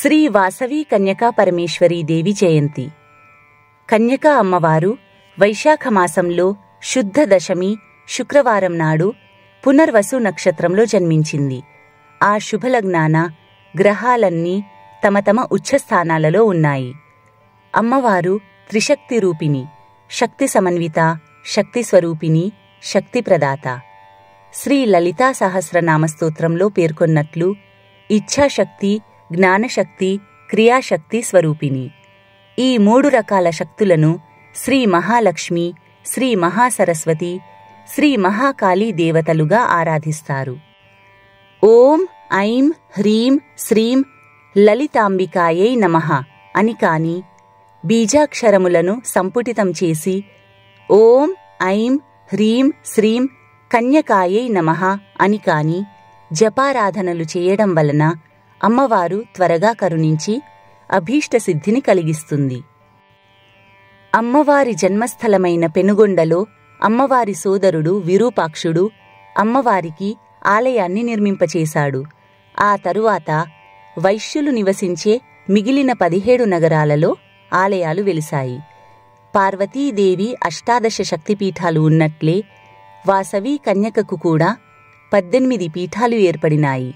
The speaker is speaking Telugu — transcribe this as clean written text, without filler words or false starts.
శ్రీ వాసవి కన్యకా పరమేశ్వరీ దేవి జయంతి. కన్యకా అమ్మవారు వైశాఖ మాసంలో శుద్ధ దశమి శుక్రవారం నాడు పునర్వసు నక్షత్రంలో జన్మించింది. ఆ శుభలగ్నాన గ్రహాలన్నీ తమ తమ ఉచ్ఛస్థానాలలో ఉన్నాయి. అమ్మవారు త్రిశక్తి రూపిణి, శక్తి సమన్విత, శక్తి స్వరూపిణి, శక్తి ప్రదాత. శ్రీ లలితా సహస్రనామస్తోత్రంలో పేర్కొన్నట్లు ఇచ్ఛాశక్తి, జ్ఞానశక్తి, క్రియాశక్తి స్వరూపిణి. ఈ 3 రకాల శక్తులను శ్రీ మహాలక్ష్మి, శ్రీ మహాసరస్వతి, శ్రీ మహాకాళీ దేవతలుగా ఆరాధిస్తారు. ఓం ఐం హ్రీం శ్రీం లలితాంబికాయై నమః అని కాని, బీజాక్షరములను సంపుటితం చేసి ఓం ఐం హ్రీం శ్రీం కన్యకాయై నమః అని కాని జపారాధనలు చేయడం వలన అమ్మవారు త్వరగా కరుణించి అభీష్టసిద్ధిని కలిగిస్తుంది. అమ్మవారి జన్మస్థలమైన పెనుగొండలో అమ్మవారి సోదరుడు విరూపాక్షుడు అమ్మవారికి ఆలయాన్ని నిర్మింపచేశాడు. ఆ తరువాత వైశ్యులు నివసించే మిగిలిన 17 నగరాలలో ఆలయాలు వెలిశాయి. పార్వతీదేవి అష్టాదశ శక్తిపీఠాలు ఉన్నట్లే వాసవి కన్యకకు కూడా 18 పీఠాలు ఏర్పడినాయి.